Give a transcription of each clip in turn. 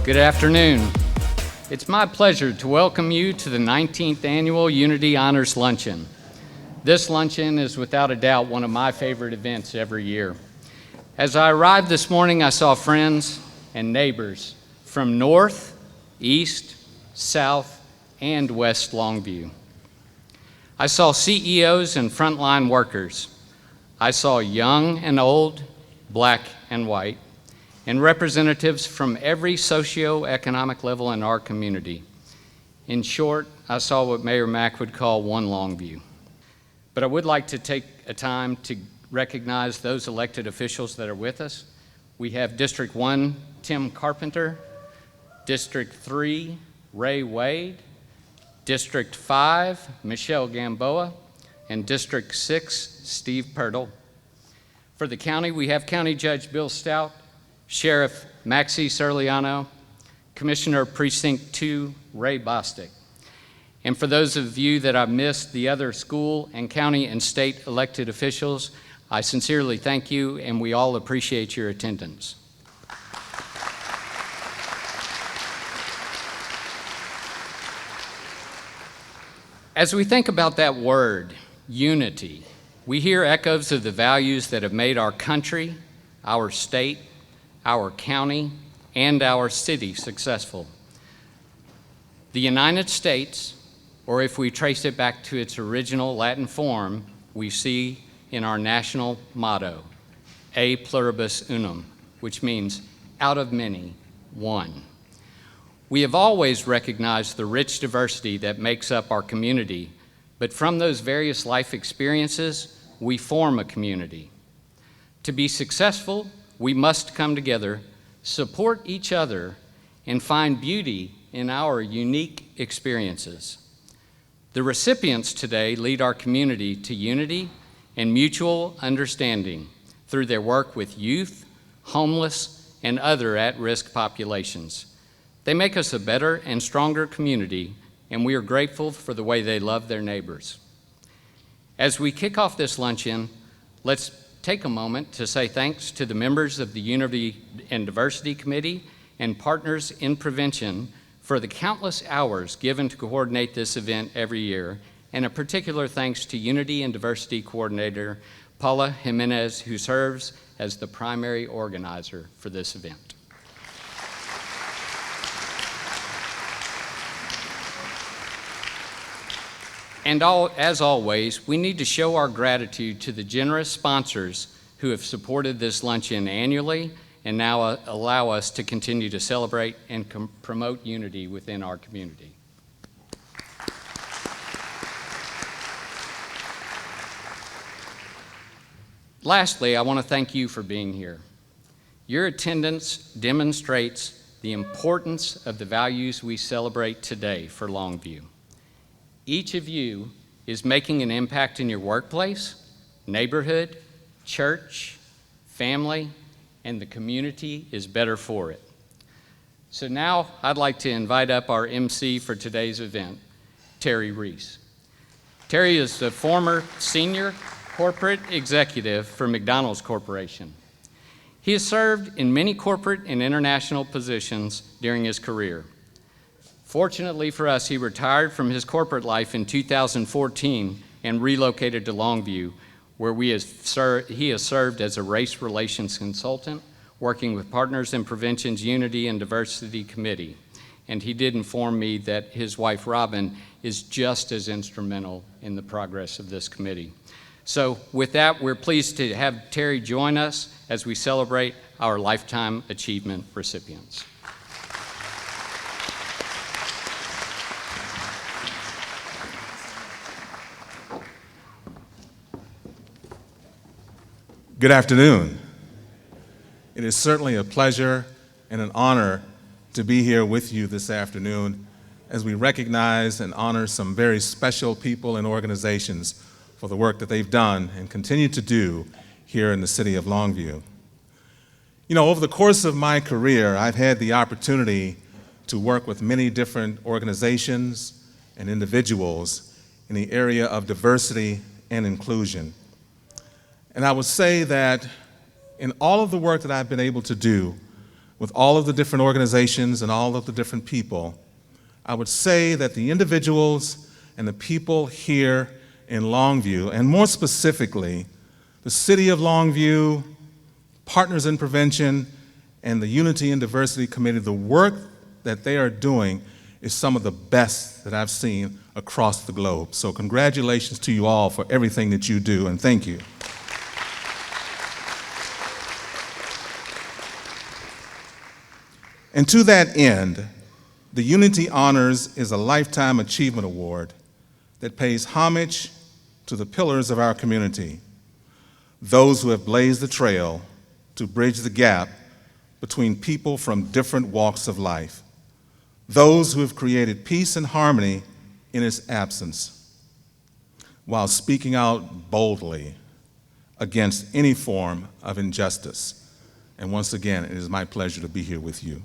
Good afternoon. It's my pleasure to welcome you to the 19th Annual Unity Honors Luncheon. This luncheon is without a doubt one of my favorite events every year. As I arrived this morning, I saw friends and neighbors from North, East, South, and West Longview. I saw CEOs and frontline workers. I saw young and old, black and white, and representatives from every socioeconomic level in our community. In short, I saw what Mayor Mack would call one Longview. But I would like to take a time to recognize those elected officials that are with us. We have District 1, Tim Carpenter, District 3, Ray Wade, District 5, Michelle Gamboa, and District 6, Steve Pirtle. For the county, we have County Judge Bill Stout, Sheriff Maxie Serliano, Commissioner Precinct 2, Ray Bostic. And for those of you that I've missed, the other school and county and state elected officials, I sincerely thank you, and we all appreciate your attendance. As we think about that word, unity, we hear echoes of the values that have made our country, our state, our county, and our city successful. The United States, or if we trace it back to its original Latin form, we see in our national motto, E pluribus unum, which means out of many, one. We have always recognized the rich diversity that makes up our community, but from those various life experiences, we form a community. To be successful, we must come together, support each other, and find beauty in our unique experiences. The recipients today lead our community to unity and mutual understanding through their work with youth, homeless, and other at-risk populations. They make us a better and stronger community, and we are grateful for the way they love their neighbors. As we kick off this luncheon, let's take a moment to say thanks to the members of the Unity and Diversity Committee and Partners in Prevention for the countless hours given to coordinate this event every year, and a particular thanks to Unity and Diversity Coordinator Paula Jimenez, who serves as the primary organizer for this event. And as always, we need to show our gratitude to the generous sponsors who have supported this luncheon annually and now allow us to continue to celebrate and promote unity within our community. Lastly, I want to thank you for being here. Your attendance demonstrates the importance of the values we celebrate today for Longview. Each of you is making an impact in your workplace, neighborhood, church, family, and the community is better for it. So now I'd like to invite up our MC for today's event, Terry Reese. Terry is the former senior corporate executive for McDonald's Corporation. He has served in many corporate and international positions during his career. Fortunately for us, he retired from his corporate life in 2014 and relocated to Longview, where he has served as a race relations consultant, working with Partners in Prevention's Unity and Diversity Committee. And he did inform me that his wife, Robin, is just as instrumental in the progress of this committee. So with that, we're pleased to have Terry join us as we celebrate our Lifetime Achievement recipients. Good afternoon. It is certainly a pleasure and an honor to be here with you this afternoon as we recognize and honor some very special people and organizations for the work that they've done and continue to do here in the City of Longview. You know, over the course of my career, I've had the opportunity to work with many different organizations and individuals in the area of diversity and inclusion. And I would say that in all of the work that I've been able to do, with all of the different organizations and all of the different people, I would say that the individuals and the people here in Longview, and more specifically, the City of Longview, Partners in Prevention, and the Unity and Diversity Committee, the work that they are doing is some of the best that I've seen across the globe. So congratulations to you all for everything that you do, and thank you. And to that end, the Unity Honors is a Lifetime Achievement Award that pays homage to the pillars of our community, those who have blazed the trail to bridge the gap between people from different walks of life, those who have created peace and harmony in its absence, while speaking out boldly against any form of injustice. And once again, it is my pleasure to be here with you.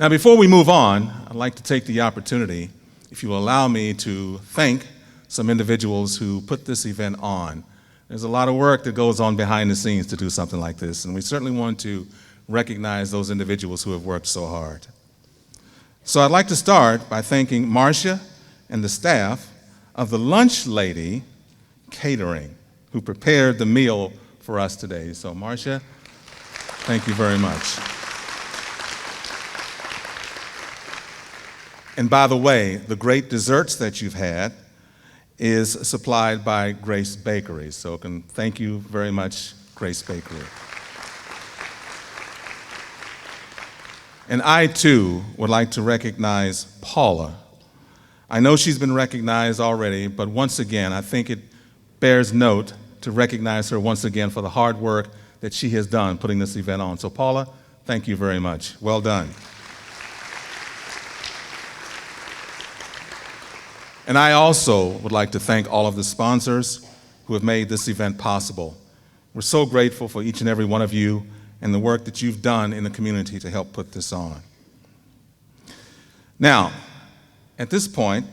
Now, before we move on, I'd like to take the opportunity, if you will allow me, to thank some individuals who put this event on. There's a lot of work that goes on behind the scenes to do something like this, and we certainly want to recognize those individuals who have worked so hard. So I'd like to start by thanking Marcia and the staff of the Lunch Lady Catering, who prepared the meal for us today. So Marcia, thank you very much. And by the way, the great desserts that you've had is supplied by Grace Bakery. So thank you very much, Grace Bakery. And I, too, would like to recognize Paula. I know she's been recognized already, but once again, I think it bears note to recognize her once again for the hard work that she has done putting this event on. So Paula, thank you very much. Well done. And I also would like to thank all of the sponsors who have made this event possible. We're so grateful for each and every one of you and the work that you've done in the community to help put this on. Now, at this point,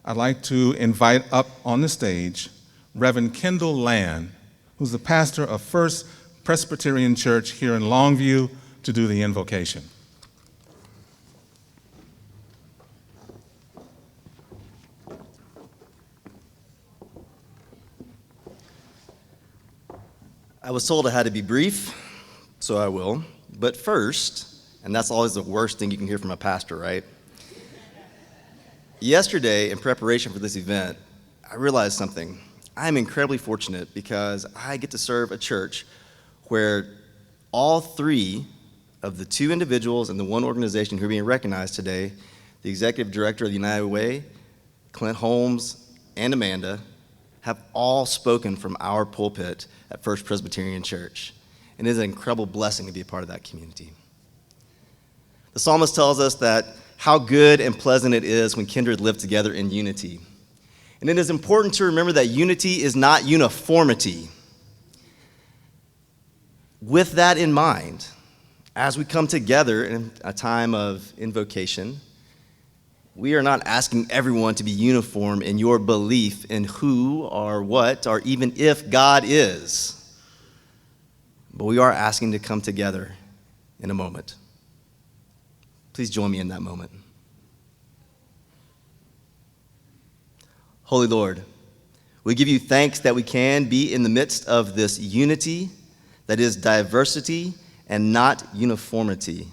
I'd like to invite up on the stage Reverend Kendall Land, who's the pastor of First Presbyterian Church here in Longview, to do the invocation. I was told I had to be brief, so I will. But first, and that's always the worst thing you can hear from a pastor, right? Yesterday, in preparation for this event, I realized something. I'm incredibly fortunate because I get to serve a church where all three of the two individuals and the one organization who are being recognized today, the executive director of the United Way, Clent Holmes, and Amanda, have all spoken from our pulpit at First Presbyterian Church. And it is an incredible blessing to be a part of that community. The psalmist tells us that how good and pleasant it is when kindred live together in unity. And it is important to remember that unity is not uniformity. With that in mind, as we come together in a time of invocation, we are not asking everyone to be uniform in your belief in who or what or even if God is. But we are asking to come together in a moment. Please join me in that moment. Holy Lord, we give you thanks that we can be in the midst of this unity that is diversity and not uniformity.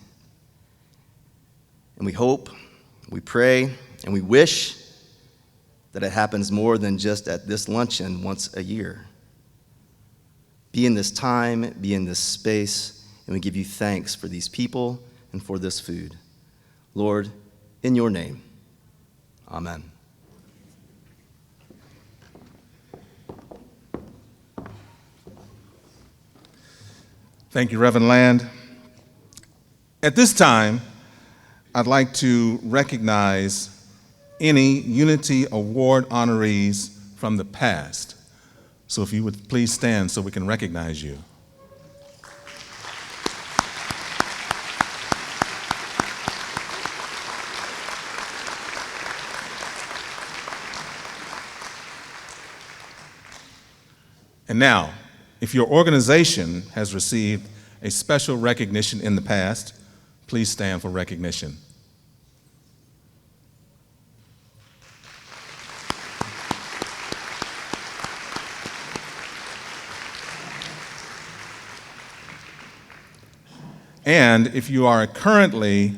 And we hope, we pray, and we wish that it happens more than just at this luncheon once a year. Be in this time, be in this space, and we give you thanks for these people and for this food. Lord, in your name, amen. Thank you, Reverend Land. At this time, I'd like to recognize any Unity Award honorees from the past. So if you would please stand so we can recognize you. And now, if your organization has received a special recognition in the past. Please stand for recognition. And if you are currently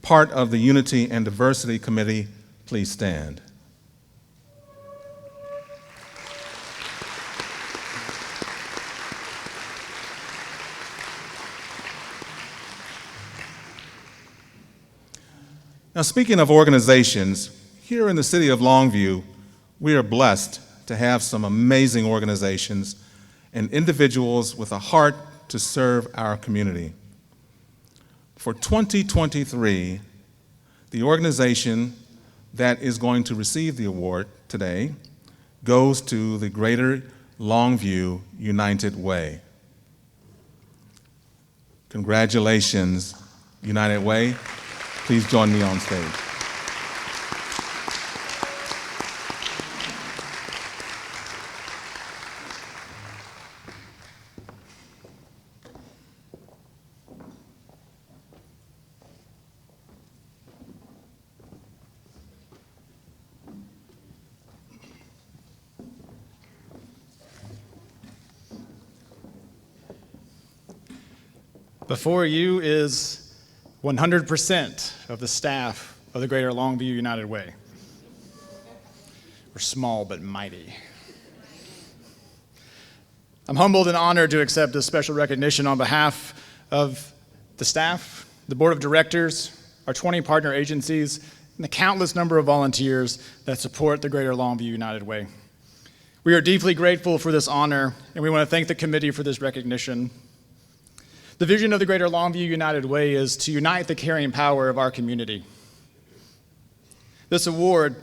part of the Unity and Diversity Committee, please stand. Now, speaking of organizations, here in the City of Longview, we are blessed to have some amazing organizations and individuals with a heart to serve our community. For 2023, the organization that is going to receive the award today goes to the Greater Longview United Way. Congratulations, United Way. Please join me on stage. Before you is 100% of the staff of the Greater Longview United Way. We're small but mighty. I'm humbled and honored to accept this special recognition on behalf of the staff, the board of directors, our 20 partner agencies, and the countless number of volunteers that support the Greater Longview United Way. We are deeply grateful for this honor, and we want to thank the committee for this recognition. The vision of the Greater Longview United Way is to unite the caring power of our community. This award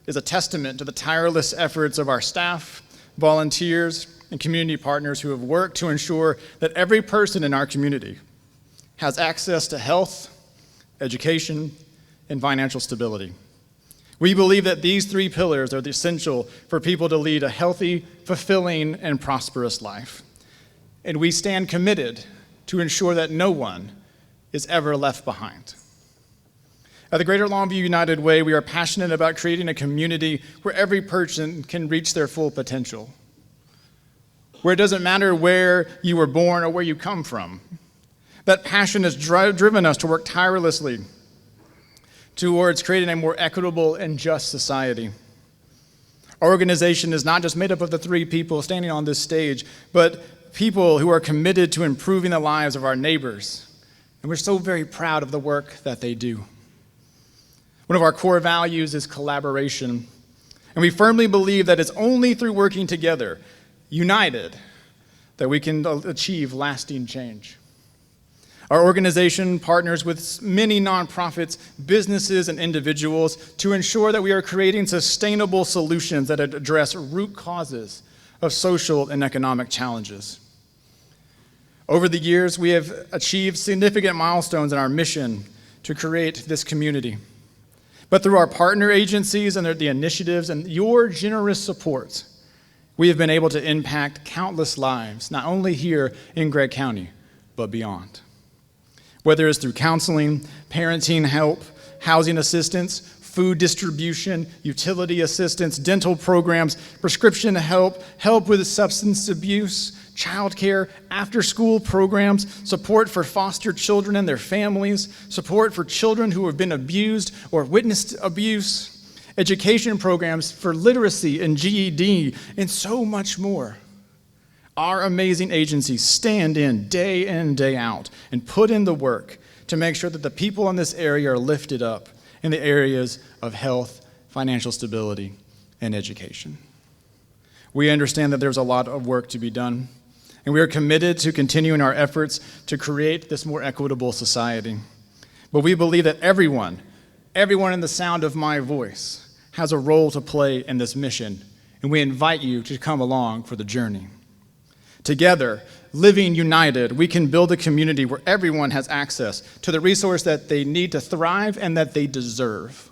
is a testament to the tireless efforts of our staff, volunteers, and community partners who have worked to ensure that every person in our community has access to health, education, and financial stability. We believe that these three pillars are essential for people to lead a healthy, fulfilling, and prosperous life. And we stand committed to ensure that no one is ever left behind. At the Greater Longview United Way, we are passionate about creating a community where every person can reach their full potential, where it doesn't matter where you were born or where you come from. That passion has driven us to work tirelessly towards creating a more equitable and just society. Our organization is not just made up of the three people standing on this stage, but people who are committed to improving the lives of our neighbors. And we're so very proud of the work that they do. One of our core values is collaboration. And we firmly believe that it's only through working together, united, that we can achieve lasting change. Our organization partners with many nonprofits, businesses, and individuals to ensure that we are creating sustainable solutions that address root causes of social and economic challenges. Over the years, we have achieved significant milestones in our mission to create this community. But through our partner agencies and the initiatives and your generous support, we have been able to impact countless lives, not only here in Gregg County, but beyond. Whether it's through counseling, parenting help, housing assistance, food distribution, utility assistance, dental programs, prescription help, help with substance abuse, childcare, after-school programs, support for foster children and their families, support for children who have been abused or witnessed abuse, education programs for literacy and GED, and so much more. Our amazing agencies stand in day out and put in the work to make sure that the people in this area are lifted up in the areas of health, financial stability, and education. We understand that there's a lot of work to be done, and we are committed to continuing our efforts to create this more equitable society. But we believe that everyone in the sound of my voice has a role to play in this mission, and we invite you to come along for the journey. Together, living united, we can build a community where everyone has access to the resource that they need to thrive and that they deserve.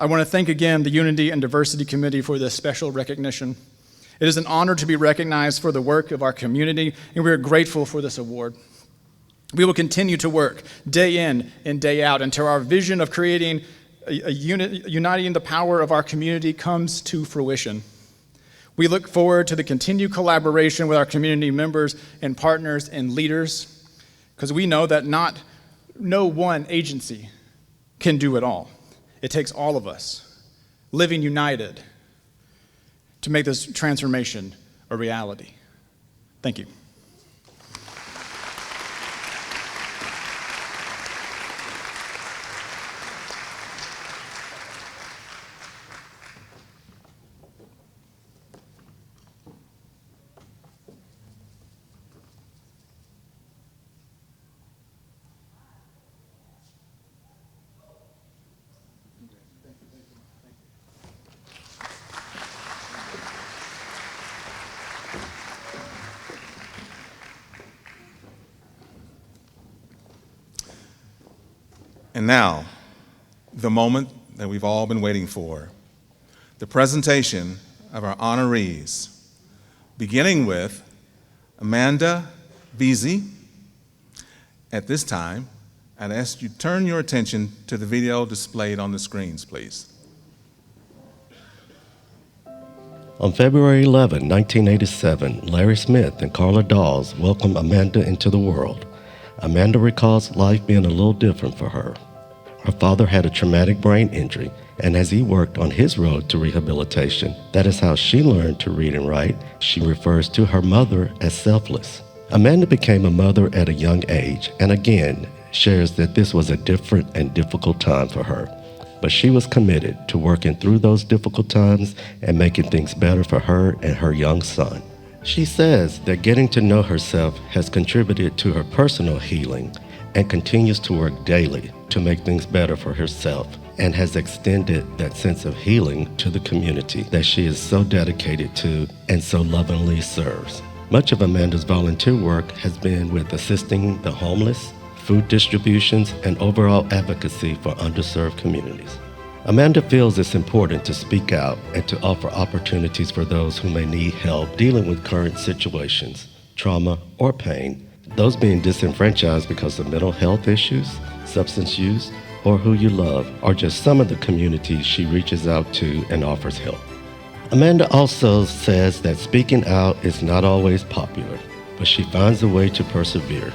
I want to thank again the Unity and Diversity Committee for this special recognition. It is an honor to be recognized for the work of our community, and we are grateful for this award. We will continue to work day in and day out until our vision of creating uniting the power of our community comes to fruition. We look forward to the continued collaboration with our community members and partners and leaders, because we know that no one agency can do it all. It takes all of us living united to make this transformation a reality. Thank you. And now, the moment that we've all been waiting for, the presentation of our honorees, beginning with Amanda Veasey. At this time, I'd ask you to turn your attention to the video displayed on the screens, please. On February 11, 1987, Larry Smith and Carla Dawes welcomed Amanda into the world. Amanda recalls life being a little different for her. Her father had a traumatic brain injury, and as he worked on his road to rehabilitation, that is how she learned to read and write. She refers to her mother as selfless. Amanda became a mother at a young age, and again shares that this was a different and difficult time for her. But she was committed to working through those difficult times and making things better for her and her young son. She says that getting to know herself has contributed to her personal healing and continues to work daily to make things better for herself, and has extended that sense of healing to the community that she is so dedicated to and so lovingly serves. Much of Amanda's volunteer work has been with assisting the homeless, food distributions, and overall advocacy for underserved communities. Amanda feels it's important to speak out and to offer opportunities for those who may need help dealing with current situations, trauma, or pain, those being disenfranchised because of mental health issues, substance use, or who you love, are just some of the communities she reaches out to and offers help. Amanda also says that speaking out is not always popular, but she finds a way to persevere.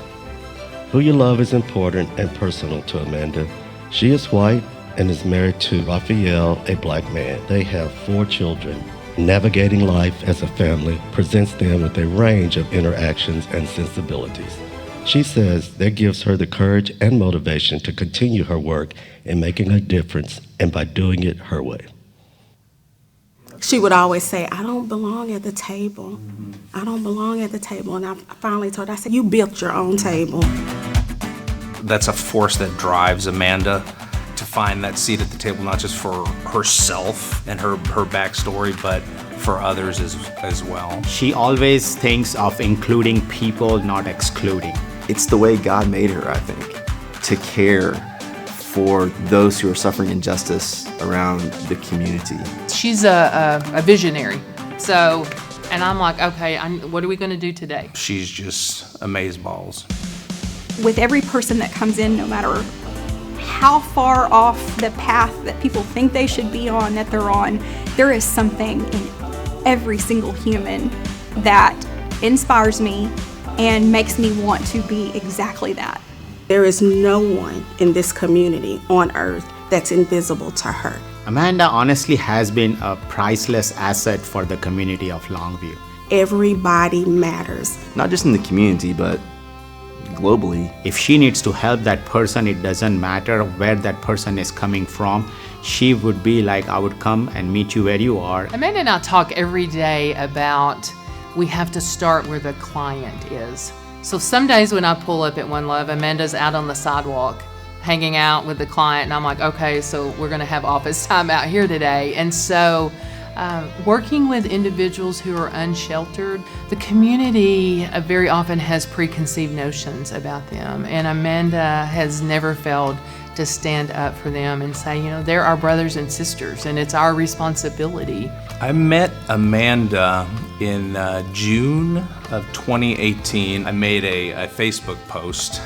Who you love is important and personal to Amanda. She is white and is married to Raphael, a black man. They have 4 children. Navigating life as a family presents them with a range of interactions and sensibilities. She says that gives her the courage and motivation to continue her work in making a difference, and by doing it her way. She would always say, I don't belong at the table. I don't belong at the table. And I finally told her, I said, you built your own table. That's a force that drives Amanda to find that seat at the table, not just for herself and her backstory, but for others as well. She always thinks of including people, not excluding. It's the way God made her, I think, to care for those who are suffering injustice around the community. She's a visionary. So, and I'm like, okay, what are we going to do today? She's just amazeballs. With every person that comes in, no matter how far off the path that people think they should be on, that they're on, there is something in every single human that inspires me and makes me want to be exactly that. There is no one in this community on earth that's invisible to her. Amanda honestly has been a priceless asset for the community of Longview. Everybody matters. Not just in the community, but globally. If she needs to help that person, it doesn't matter where that person is coming from. She would be like, I would come and meet you where you are. Amanda and I talk every day about we have to start where the client is. So some days when I pull up at One Love, Amanda's out on the sidewalk hanging out with the client, and I'm like, okay, so we're gonna have office time out here today. And so working with individuals who are unsheltered, the community very often has preconceived notions about them, and Amanda has never failed to stand up for them and say, they're our brothers and sisters, and it's our responsibility. I met Amanda in June of 2018. I made a Facebook post.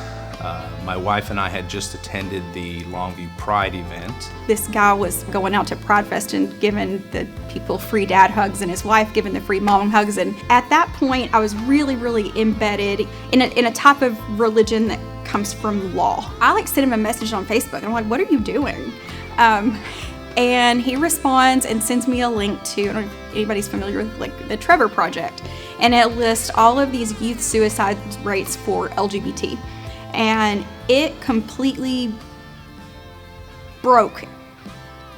My wife and I had just attended the Longview Pride event. This guy was going out to Pride Fest and giving the people free dad hugs, and his wife giving the free mom hugs. And at that point, I was really, really embedded in a type of religion that comes from law. I sent him a message on Facebook, and I'm like, what are you doing? And he responds and sends me a link to, I don't know if anybody's familiar with the Trevor Project, and it lists all of these youth suicide rates for LGBT. And it completely broke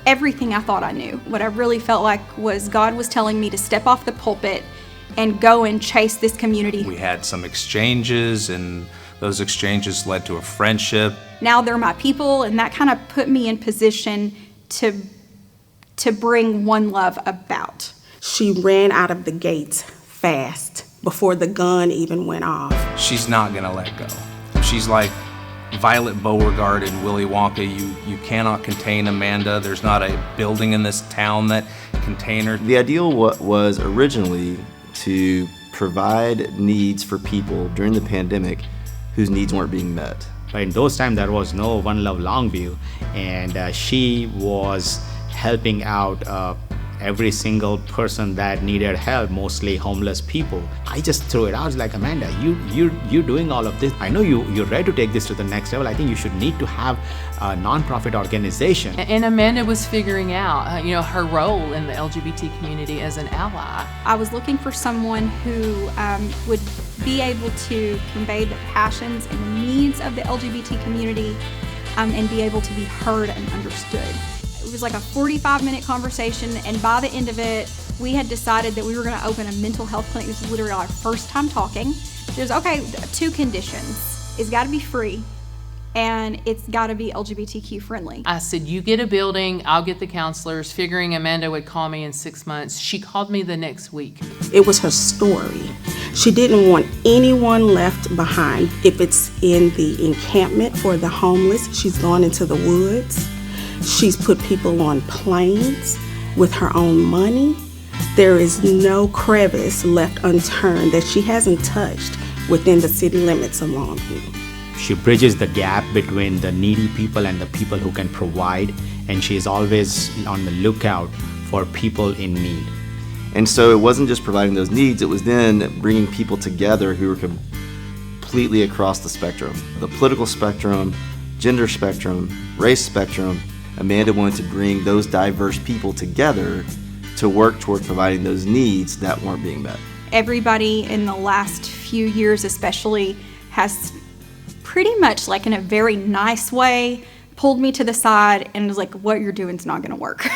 everything I thought I knew. What I really felt like was God was telling me to step off the pulpit and go and chase this community. We had some exchanges, and those exchanges led to a friendship. Now they're my people, and that kind of put me in position to bring One Love about. She ran out of the gates fast before the gun even went off. She's not gonna let go. She's like Violet Beauregard in Willy Wonka. You cannot contain Amanda. There's not a building in this town that can contain her. The ideal was originally to provide needs for people during the pandemic whose needs weren't being met. But in those times, there was no One Love Longview, and she was helping out every single person that needed help, mostly homeless people. I just threw it out. I was like, Amanda, you're doing all of this. I know you're ready to take this to the next level. I think you should need to have a nonprofit organization. And Amanda was figuring out, her role in the LGBT community as an ally. I was looking for someone who would be able to convey the passions and the needs of the LGBT community and be able to be heard and understood. It was like a 45-minute conversation, and by the end of it, we had decided that we were going to open a mental health clinic. This was literally our first time talking. There's, two conditions. It's got to be free, and it's got to be LGBTQ friendly. I said, you get a building, I'll get the counselors, figuring Amanda would call me in 6 months. She called me the next week. It was her story. She didn't want anyone left behind. If it's in the encampment for the homeless, she's gone into the woods. She's put people on planes with her own money. There is no crevice left unturned that she hasn't touched within the city limits of Longview. She bridges the gap between the needy people and the people who can provide, and she is always on the lookout for people in need. And so it wasn't just providing those needs, it was then bringing people together who were completely across the spectrum. The political spectrum, gender spectrum, race spectrum. Amanda wanted to bring those diverse people together to work toward providing those needs that weren't being met. Everybody in the last few years especially has pretty much in a very nice way pulled me to the side and was like, what you're doing is not going to work.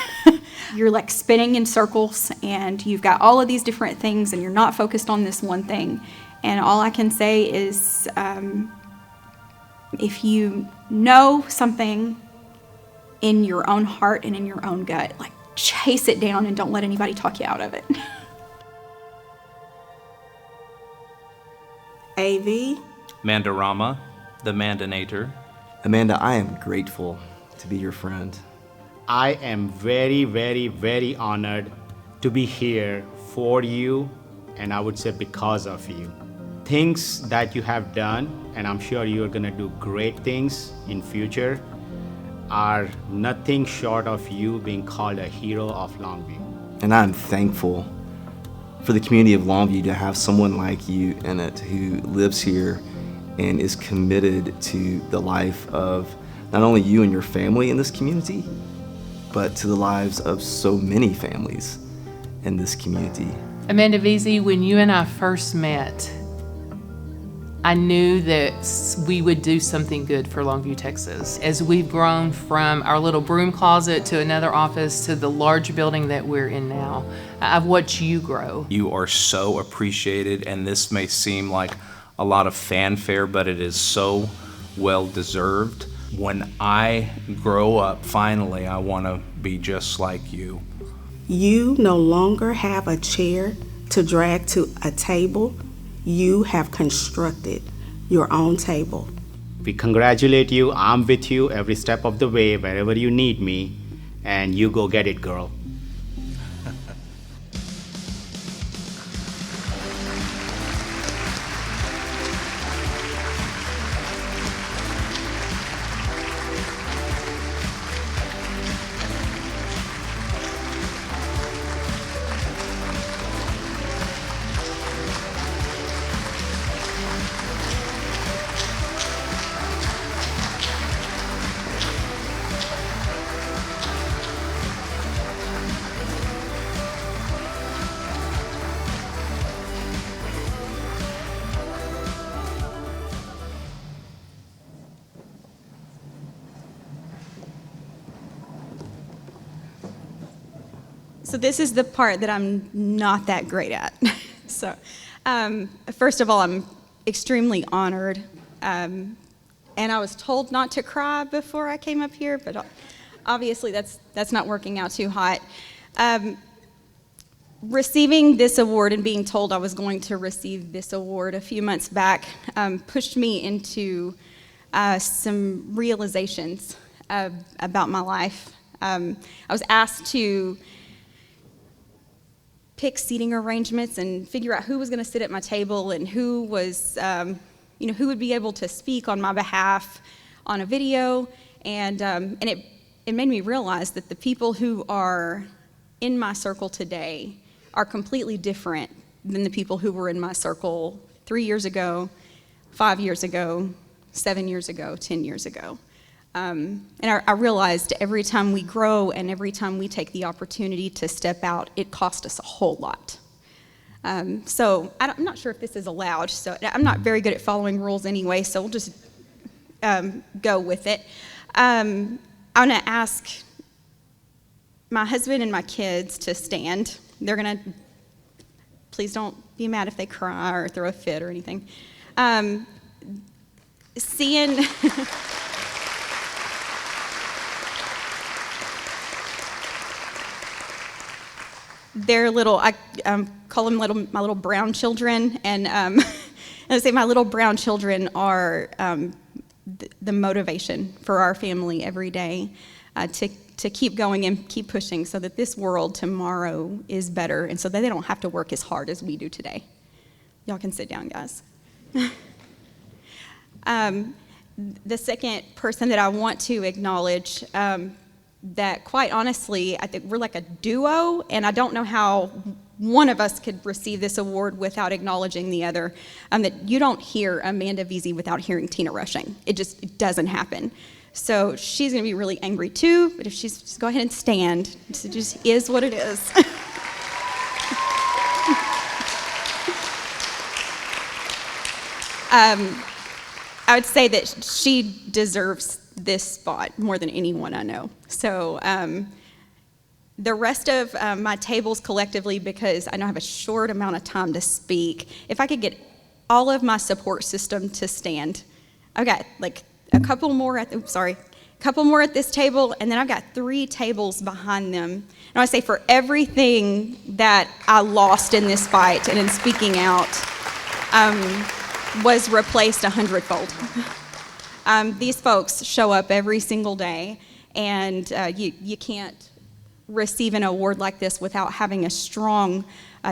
You're spinning in circles, and you've got all of these different things, and you're not focused on this one thing. And all I can say is if you know something in your own heart and in your own gut, chase it down and don't let anybody talk you out of it. AV. Mandarama, the Mandanator. Amanda, I am grateful to be your friend. I am very, very, very honored to be here for you, and I would say because of you. Things that you have done, and I'm sure you're gonna do great things in future, are nothing short of you being called a hero of Longview. And I'm thankful for the community of Longview to have someone like you in it who lives here and is committed to the life of not only you and your family in this community, but to the lives of so many families in this community. Amanda Veasey, when you and I first met, I knew that we would do something good for Longview, Texas. As we've grown from our little broom closet to another office to the large building that we're in now, I've watched you grow. You are so appreciated, and this may seem like a lot of fanfare, but it is so well deserved. When I grow up, finally, I want to be just like you. You no longer have a chair to drag to a table. You have constructed your own table. we congratulate you. I'm with you every step of the way, wherever you need me, and you go get it, girl. So this is the part that I'm not that great at. So first of all, I'm extremely honored. And I was told not to cry before I came up here, but obviously that's not working out too hot. Receiving this award and being told I was going to receive this award a few months back pushed me into some realizations about my life. I was asked to pick seating arrangements and figure out who was going to sit at my table and who was, who would be able to speak on my behalf on a video. And it made me realize that the people who are in my circle today are completely different than the people who were in my circle 3 years ago, 5 years ago, 7 years ago, 10 years ago. And I realized every time we grow and every time we take the opportunity to step out, it costs us a whole lot. So I'm not sure if this is allowed, so I'm not very good at following rules anyway, so we'll just go with it. I'm going to ask my husband and my kids to stand. They're going to, please don't be mad if they cry or throw a fit or anything. Seeing... They're little, I call them my little brown children, and I say my little brown children are the motivation for our family every day to keep going and keep pushing so that this world tomorrow is better and so that they don't have to work as hard as we do today. Y'all can sit down, guys. The second person that I want to acknowledge that quite honestly, I think we're like a duo, and I don't know how one of us could receive this award without acknowledging the other. That you don't hear Amanda Veasey without hearing Tina Rushing. It doesn't happen. So she's going to be really angry too, but if she's just go ahead and stand. It just is what it is. I would say that she deserves this spot more than anyone I know. So the rest of my tables collectively, because I know I have a short amount of time to speak, if I could get all of my support system to stand. I've got like a couple more at this table, and then I've got 3 tables behind them. And I say for everything that I lost in this fight and in speaking out was replaced 100-fold. These folks show up every single day, and you can't receive an award like this without having a strong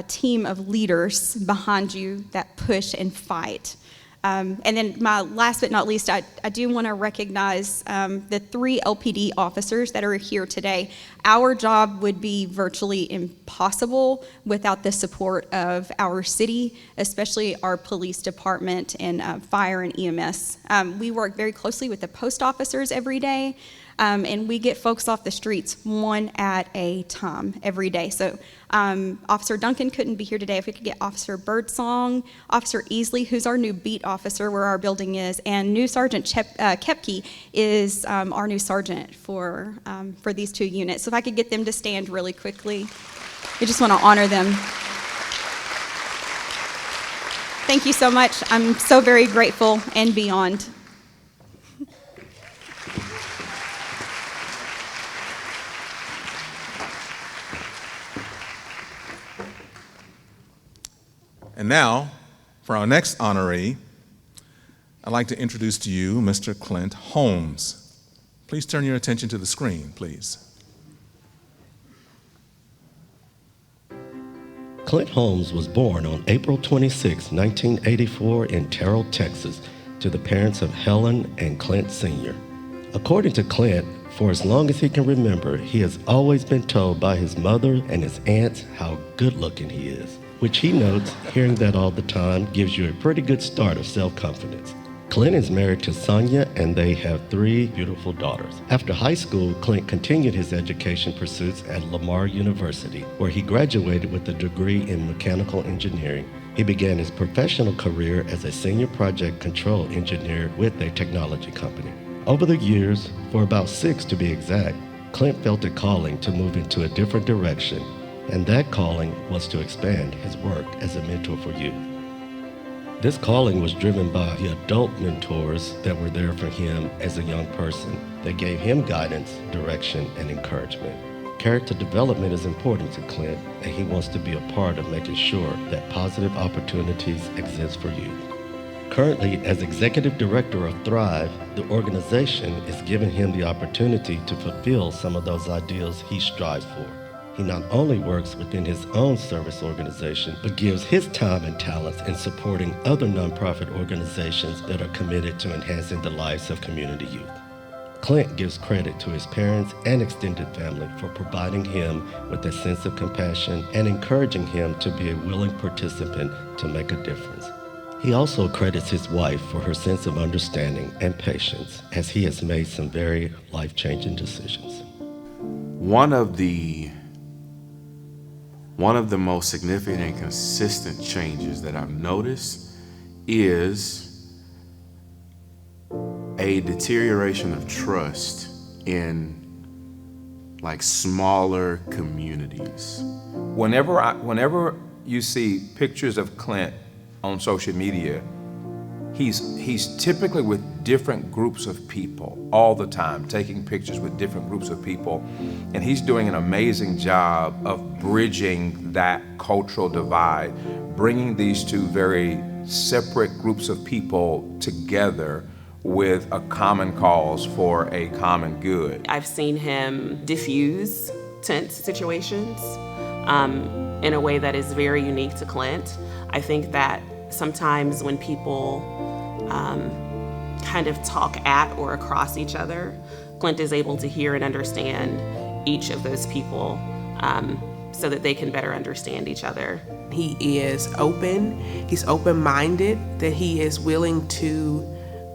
team of leaders behind you that push and fight. And then my last but not least, I do want to recognize the 3 LPD officers that are here today. Our job would be virtually impossible without the support of our city, especially our police department and fire and EMS. We work very closely with the post officers every day, and we get folks off the streets one at a time every day. So Officer Duncan couldn't be here today. If we could get Officer Birdsong, Officer Easley, who's our new beat officer where our building is, and new Sergeant Kepke is our new sergeant for these 2 units. So if I could get them to stand really quickly. I just want to honor them. Thank you so much. I'm so very grateful and beyond. And now, for our next honoree, I'd like to introduce to you Mr. Clent Holmes. Please turn your attention to the screen, please. Clent Holmes was born on April 26, 1984 in Terrell, Texas, to the parents of Helen and Clent Sr. According to Clent, for as long as he can remember, he has always been told by his mother and his aunts how good-looking he is, which he notes hearing that all the time gives you a pretty good start of self-confidence. Clent is married to Sonia, and they have 3 beautiful daughters. After high school, Clent continued his education pursuits at Lamar University, where he graduated with a degree in mechanical engineering. He began his professional career as a senior project control engineer with a technology company. Over the years, for about 6 to be exact, Clent felt a calling to move into a different direction, and that calling was to expand his work as a mentor for youth. This calling was driven by the adult mentors that were there for him as a young person. They gave him guidance, direction, and encouragement. Character development is important to Clent, and he wants to be a part of making sure that positive opportunities exist for youth. Currently, as executive director of Thrive, the organization is giving him the opportunity to fulfill some of those ideals he strives for. He not only works within his own service organization, but gives his time and talents in supporting other nonprofit organizations that are committed to enhancing the lives of community youth. Clent gives credit to his parents and extended family for providing him with a sense of compassion and encouraging him to be a willing participant to make a difference. He also credits his wife for her sense of understanding and patience as he has made some very life-changing decisions. One of the most significant and consistent changes that I've noticed is a deterioration of trust in like smaller communities. Whenever you see pictures of Clent on social media, he's typically with different groups of people all the time, taking pictures with different groups of people, and he's doing an amazing job of bridging that cultural divide, bringing these 2 very separate groups of people together with a common cause for a common good. I've seen him diffuse tense situations in a way that is very unique to Clent. I think that sometimes when people kind of talk at or across each other, Clent is able to hear and understand each of those people so that they can better understand each other. He is open, he's open-minded, that he is willing to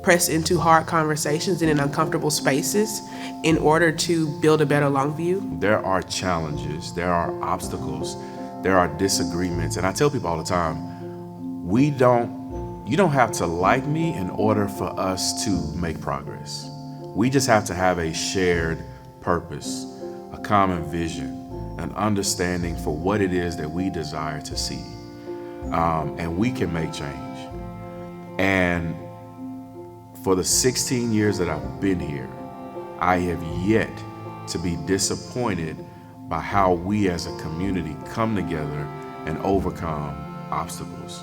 press into hard conversations and in uncomfortable spaces in order to build a better Longview. There are challenges, there are obstacles, there are disagreements, and I tell people all the time, you don't have to like me in order for us to make progress. We just have to have a shared purpose, a common vision, an understanding for what it is that we desire to see. And we can make change. And for the 16 years that I've been here, I have yet to be disappointed by how we as a community come together and overcome obstacles,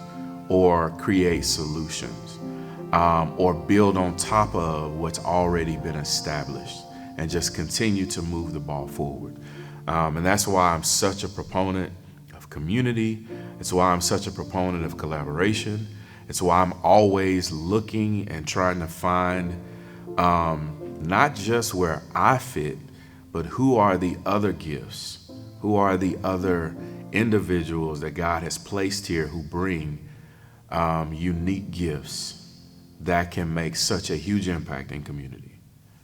or create solutions, or build on top of what's already been established and just continue to move the ball forward. And that's why I'm such a proponent of community. It's why I'm such a proponent of collaboration. It's why I'm always looking and trying to find not just where I fit, but who are the other gifts, who are the other individuals that God has placed here who bring unique gifts that can make such a huge impact in community.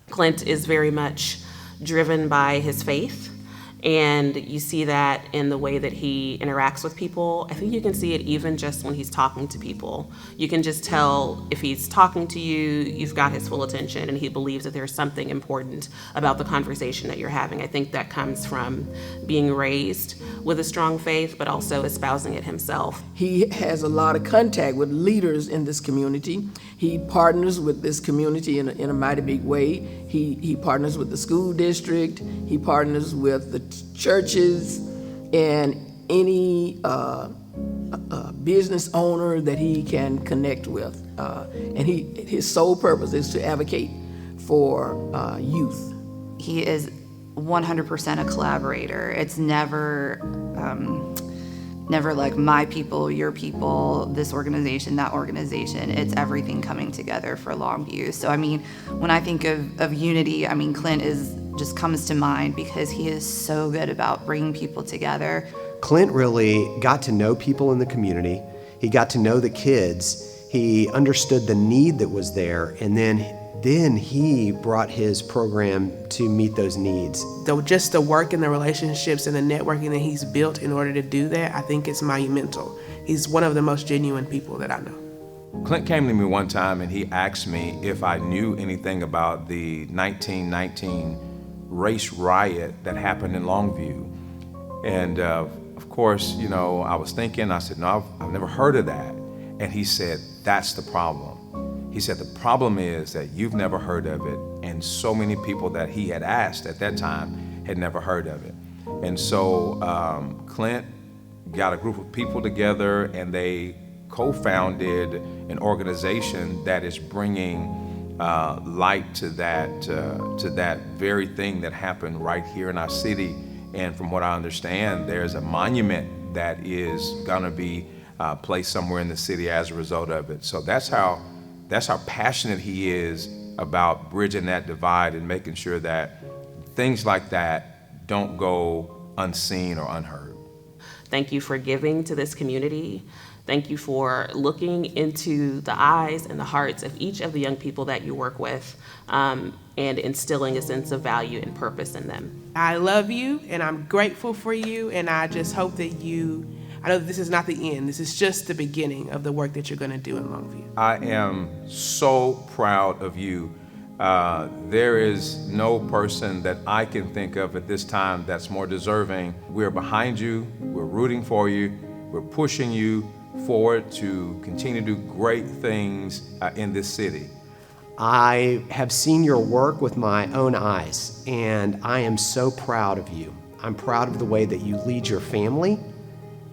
Clent is very much driven by his faith, and you see that in the way that he interacts with people. I think you can see it even just when he's talking to people. You can just tell if he's talking to you, you've got his full attention, and he believes that there's something important about the conversation that you're having. I think that comes from being raised with a strong faith, but also espousing it himself. He has a lot of contact with leaders in this community. He partners with this community in a mighty big way. He partners with the school district. He partners with the churches and any business owner that he can connect with. and his sole purpose is to advocate for youth. He is 100% a collaborator. It's never like my people, your people, this organization, that organization. It's everything coming together for Longview. So I mean, when I think of unity, I mean, Clent just comes to mind because he is so good about bringing people together. Clent really got to know people in the community. He got to know the kids. He understood the need that was there, and then he brought his program to meet those needs. Just the work and the relationships and the networking that he's built in order to do that, I think is monumental. He's one of the most genuine people that I know. Clent came to me one time and he asked me if I knew anything about the 1919 race riot that happened in Longview. And of course, you know, I was thinking, I said, no, I've never heard of that. And he said, that's the problem. He said, the problem is that you've never heard of it, and so many people that he had asked at that time had never heard of it. And so Clent got a group of people together and they co-founded an organization that is bringing light to that very thing that happened right here in our city. And from what I understand, there's a monument that is gonna be placed somewhere in the city as a result of it. So that's how passionate he is about bridging that divide and making sure that things like that don't go unseen or unheard. Thank you for giving to this community. Thank you for looking into the eyes and the hearts of each of the young people that you work with and instilling a sense of value and purpose in them. I love you and I'm grateful for you, and I just hope that I know that this is not the end. This is just the beginning of the work that you're going to do in Longview. I am so proud of you. There is no person that I can think of at this time that's more deserving. We're behind you, we're rooting for you, we're pushing you forward to continue to do great things in this city. I have seen your work with my own eyes, and I am so proud of you. I'm proud of the way that you lead your family.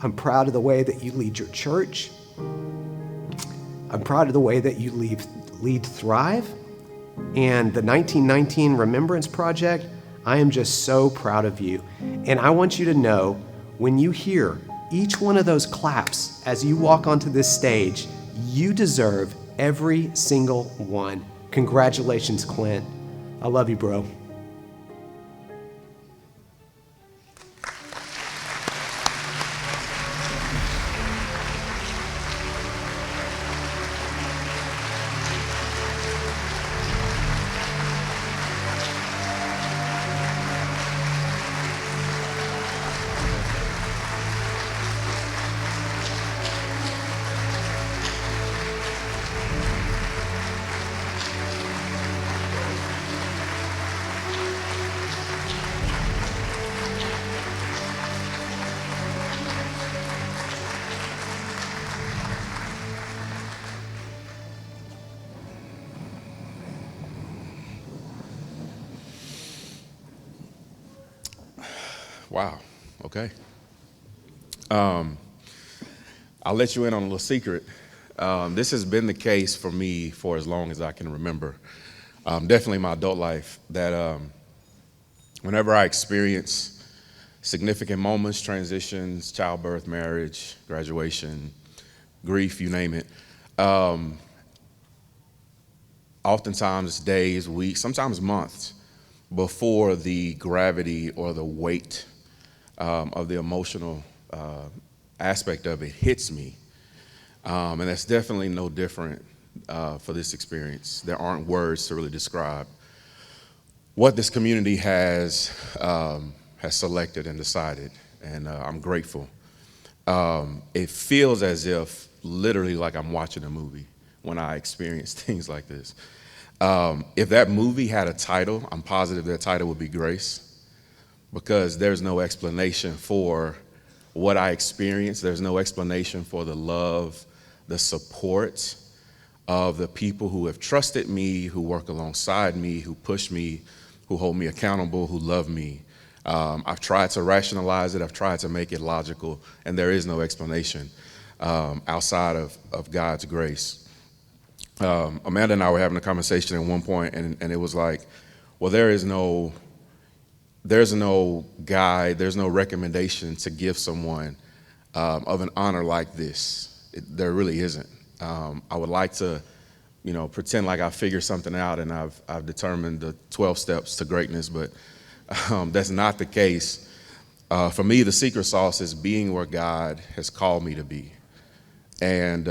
I'm proud of the way that you lead your church. I'm proud of the way that you lead Thrive. And the 1919 Remembrance Project, I am just so proud of you. And I want you to know, when you hear each one of those claps as you walk onto this stage, you deserve every single one. Congratulations, Clent. I love you, bro. Wow, okay. I'll let you in on a little secret. This has been the case for me for as long as I can remember. Definitely my adult life, that whenever I experience significant moments, transitions, childbirth, marriage, graduation, grief, you name it, oftentimes days, weeks, sometimes months before the gravity or the weight of the emotional aspect of it hits me. And that's definitely no different for this experience. There aren't words to really describe what this community has selected and decided, and I'm grateful. It feels as if literally like I'm watching a movie when I experience things like this. If that movie had a title, I'm positive that title would be Grace, because there's no explanation for what I experienced. There's no explanation for the love, the support of the people who have trusted me, who work alongside me, who push me, who hold me accountable, who love me. I've tried to rationalize it. I've tried to make it logical, and there is no explanation outside of God's grace. Amanda and I were having a conversation at one point, and it was like, well, there's no guide, there's no recommendation to give someone of an honor like this. There really isn't. I would like to, pretend like I figured something out and I've determined the 12 steps to greatness, but that's not the case. For me, the secret sauce is being where God has called me to be. And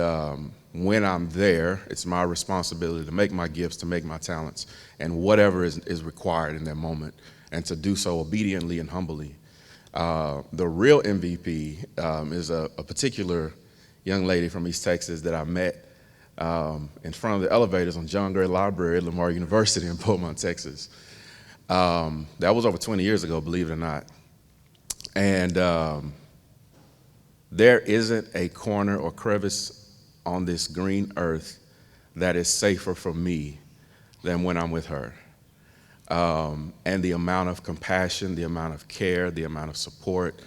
when I'm there, it's my responsibility to make my gifts, to make my talents, and whatever is required in that moment, and to do so obediently and humbly. The real MVP is a particular young lady from East Texas that I met in front of the elevators on John Gray Library at Lamar University in Beaumont, Texas. That was over 20 years ago, believe it or not. And there isn't a corner or crevice on this green earth that is safer for me than when I'm with her. And the amount of compassion, the amount of care, the amount of support,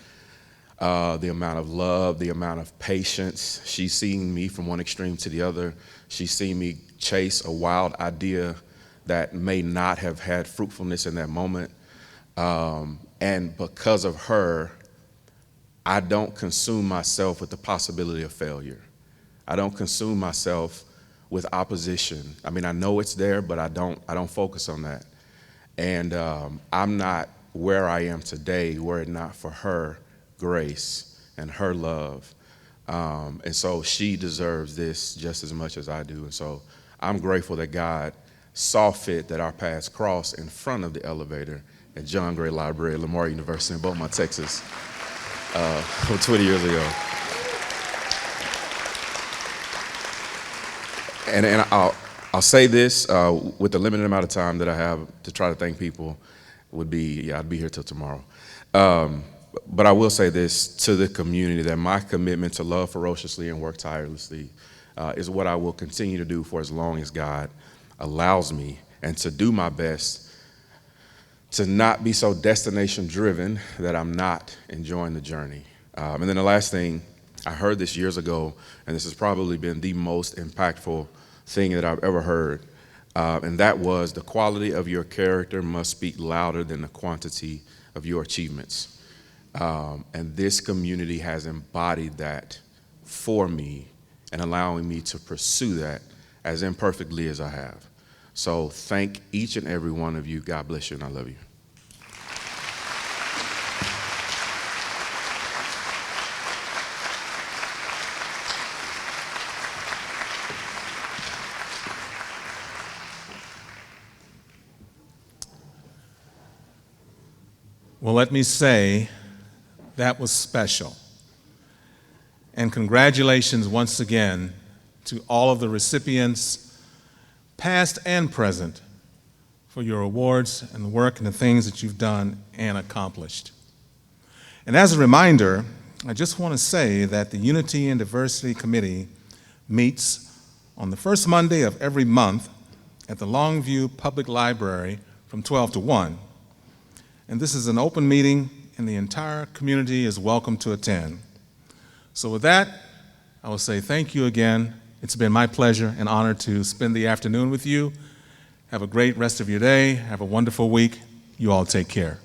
the amount of love, the amount of patience. She's seen me from one extreme to the other. She's seen me chase a wild idea that may not have had fruitfulness in that moment. And because of her, I don't consume myself with the possibility of failure. I don't consume myself with opposition. I mean, I know it's there, but I don't focus on that. And I'm not where I am today were it not for her grace and her love. And so she deserves this just as much as I do. And so I'm grateful that God saw fit that our paths cross in front of the elevator at John Gray Library at Lamar University in Beaumont, Texas, 20 years ago. And I'll say this with the limited amount of time that I have to try to thank people would be, I'd be here till tomorrow. But I will say this to the community, that my commitment to love ferociously and work tirelessly is what I will continue to do for as long as God allows me, and to do my best to not be so destination driven that I'm not enjoying the journey. And then the last thing, I heard this years ago, and this has probably been the most impactful thing that I've ever heard, and that was, the quality of your character must speak louder than the quantity of your achievements. And this community has embodied that for me and allowing me to pursue that as imperfectly as I have. So thank each and every one of you. God bless you, and I love you. Well, let me say that was special. And congratulations once again to all of the recipients, past and present, for your awards and the work and the things that you've done and accomplished. And as a reminder, I just want to say that the Unity and Diversity Committee meets on the first Monday of every month at the Longview Public Library from 12 to 1. And this is an open meeting, and the entire community is welcome to attend. So with that, I will say thank you again. It's been my pleasure and honor to spend the afternoon with you. Have a great rest of your day. Have a wonderful week. You all take care.